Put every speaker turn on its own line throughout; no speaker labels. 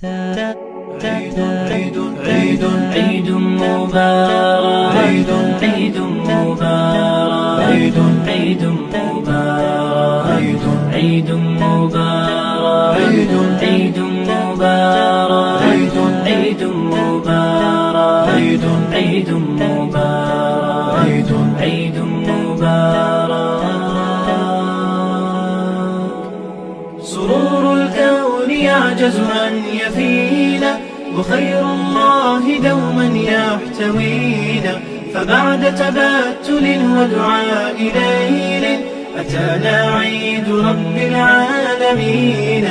عيد عيد عيد عيد مبارك عيد عيد مبارك عيد عيد مبارك عيد عيد مبارك عيد عيد مبارك عيد عيد مبارك عيد عيد مبارك عيد عيد مبارك. سرور الكون يعجز أن يفينا وخير الله دوما يحتوينا، فبعد تبتل ودعاء ليل أتانا عيد رب العالمين،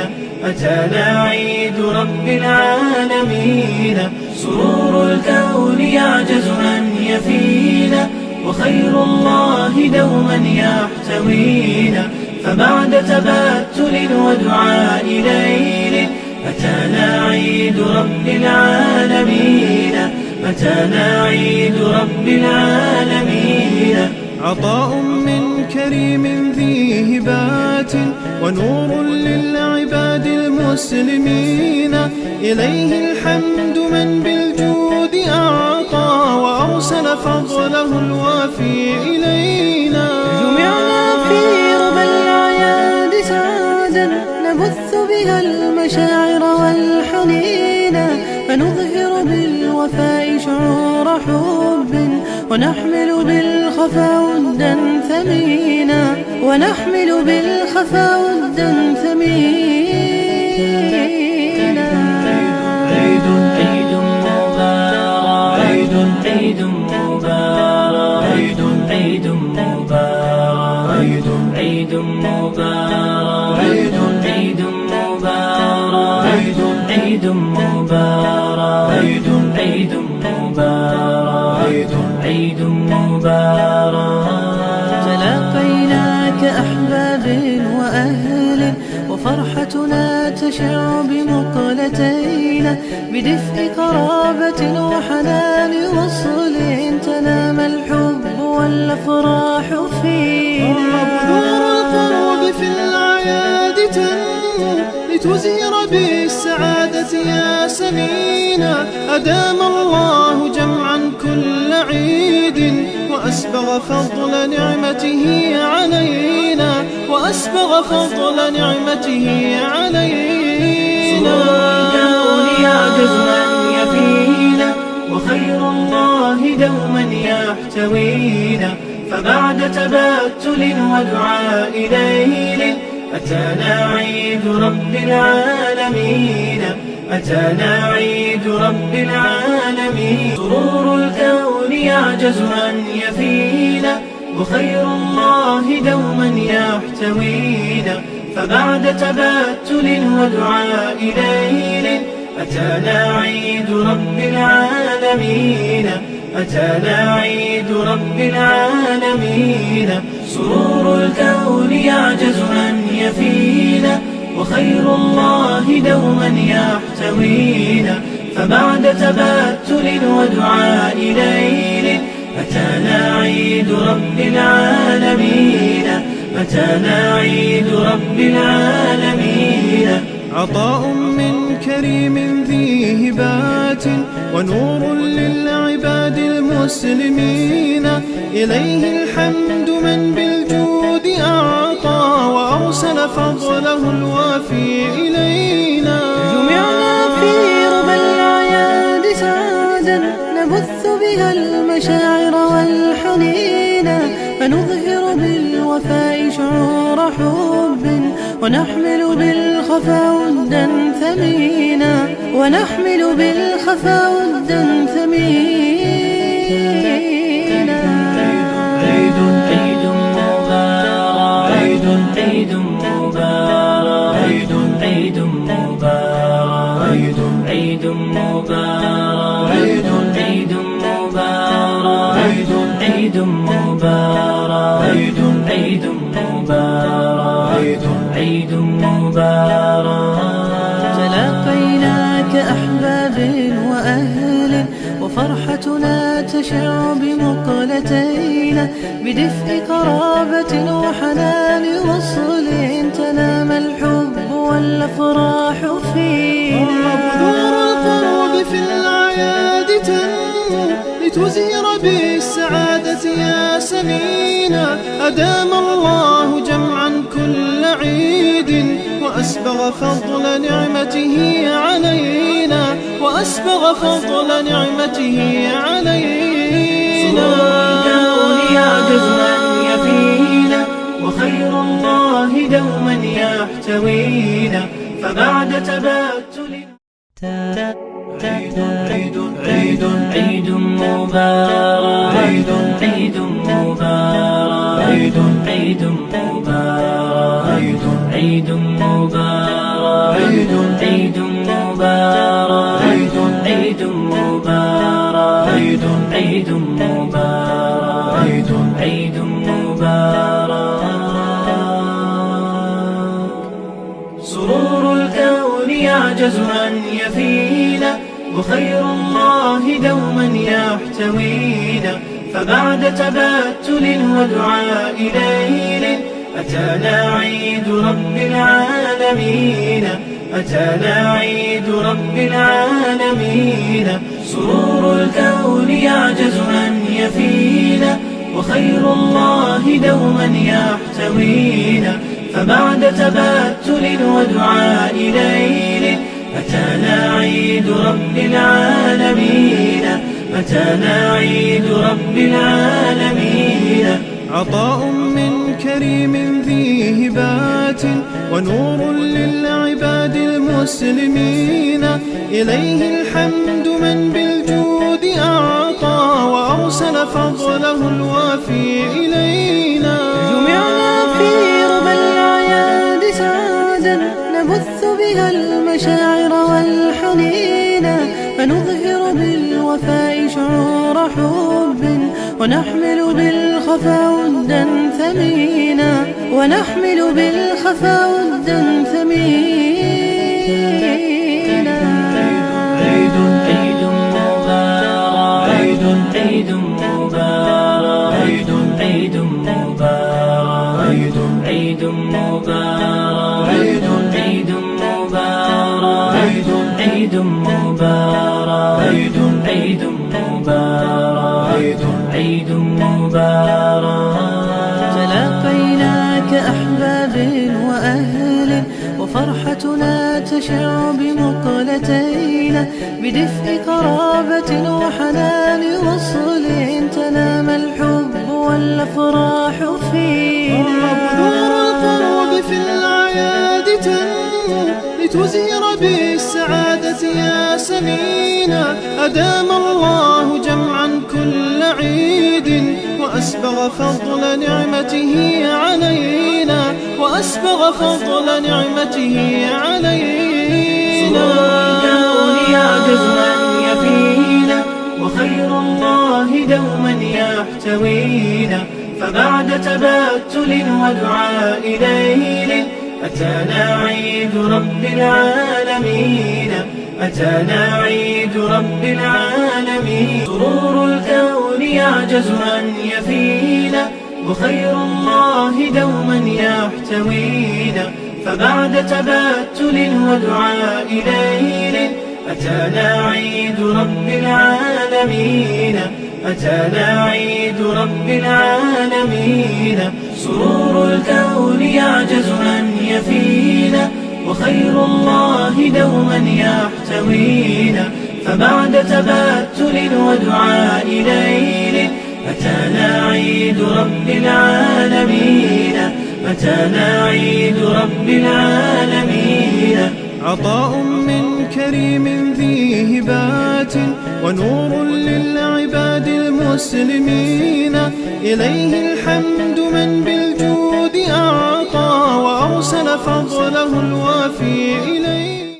أتانا عيد رب العالمين. سرور الكون يعجز أن يفينا وخير الله دوما يحتوينا، فبعد تبتل ودعاء ليل أتانا عيد رب العالمين، أتانا عيد رب العالمين.
عطاء من كريم ذي هبات ونور للعباد المسلمين، إليه الحمد من بالجود أعطى وأرسل فضله الوافي إلينا.
جمعنا في ربى الأعياد سعادا نبث بها المشاعر والحنين، فنظهر بالوفاء شعور حب ونحمل بالخفا ودا ثمينا، ونحمل بالخفا ودا ثمينا.
عيد عيد مبارك عيد عيد مبارك عيد عيد مبارك عيد عيد مبارك عيد عيد مبارك عيد عيد مبارك عيد عيد مبارك عيد عيد مبارك.
تلاقينا كأحباب وأهل وفرحتنا تشع بمقلتينا، بدفء قرابة وحنان وصل تنام الحب والأفراح فينا.
نور القلوب في الأعياد تنمو لتزهر بالسعادة يا سمينا، أدام الله جمعا كل عيد وأسبغ فضل نعمته علينا، وأسبغ فضل نعمته علينا.
الكون يعجز أن يفينا وخير الله دوما يحتوينا، فبعد تبتل ودعاء ليل أتانا عيد رب العالمين، أتانا عيد رب العالمين. سرور الكون يعجز أن يفينا وخير الله دوما يحتوينا، فبعد تبتل ودعاء ليل أتانا عيد رب العالمين، أتانا عيد رب العالمين. سرور الكون يعجز أن يفينا وخير الله دوما يحتوينا، فبعد تبتل ودعاء ليل أتانا عيد رب العالمين، أتانا عيد رب العالمين.
عطاء من كريم ذي هبات ونور للعباد المسلمين، إليه الحمد من بالجود أعطى وأرسل فضله الوافي إلينا.
جمعنا في ربى الأعياد سعادا نبث بها المشاعر والحنين، فنظهر بالوفاء شعور حب ونحمل بالخفا ودا ثمينا، ونحمل بالخفا ودا ثمينا.
عيد عيد مبارك عيد عيد مبارك عيد عيد مبارك عيد عيد مبارك عيد عيد مبارك عيد عيد مبارك عيد عيد مبارك عيد عيد مبارك.
تلاقينا كأحباب وأهل وفرحتنا تشع بمقلتينا، بدفء قرابة وحنان وصل تنام الحب والأفراح فينا.
وأسبغ فضل نعمته علينا، وأسبغ فضل نعمته علينا.
الكون يعجز أن يفينا، وخير الله دوما يحتوينا، فبعد تبتل عيد مبارك، عيد مبارك، عيد مبارك، عيد مبارك، عيد مبارك، عيد مبارك، عيد مبارك، عيد مبارك. سرور الكون يعجز أن يفينا، وخير الله دوما يحتوينا، فبعد تبتل ودعاء ليل أتانا عيد رب العالمين، أتانا عيد رب العالمين. سرور الكون يعجز أن يفينا، وخير الله دوما يحتوينا، فبعد تبتل ودعاء ليل أتانا عيد رب العالمين، أتانا عيد رب العالمين.
عطاء من كريم ذي هبات، ونور للعباد المسلمين، إليه الحمد من بالجود أعطى، وأرسل فضله الوافي إلينا.
جمعنا في ربى الأعياد سعادا، نبث بها المشاعر والحنين، فنظهر بالوفاء شعور حب، ونحمل بالخفا ودا ثمينا، ونحمل بالخفا ودا ثمينا.
عيد مبارك، عيد مبارك، عيد مبارك، عيد مبارك، عيد مبارك، عيد مبارك، عيد مبارك، عيد مبارك.
تلاقينا كأحباب وأهل، وفرحتنا تشع بمقلتينا، بدفء قرابة وحنان وصل، تنام الحب والأفراح فينا.
نور القلوب في الأعياد تنمو، لتزهر بالسعادة يا سمينا، أدام الله جمعا كل عيد، وأسبغ فضل نعمته علينا، وأسبغ فضل نعمته علينا.
الكون يعجز أن يفينا، وخير الله دوما يحتوينا، فبعد تبتل ودعاء ليل أتانا عيد رب العالمين، أتانا عيد رب العالمين. سرور الكون يعجز أن يفينا، وخير الله دوما يحتوينا، فبعد تبتل ودعاء ليل أتانا عيد رب العالمين، أتانا عيد رب العالمين. سرور الكون يعجز أن يفينا، وخير الله دوما يحتوينا، فبعد تبتل ودعاء ليل أتانا عيد رب العالمين، أتانا عيد رب العالمين.
عطاء من كريم ذي هبات، ونور للعباد المسلمين، إليه الحمد من بالجود أعطى، وأرسل فضله الوافي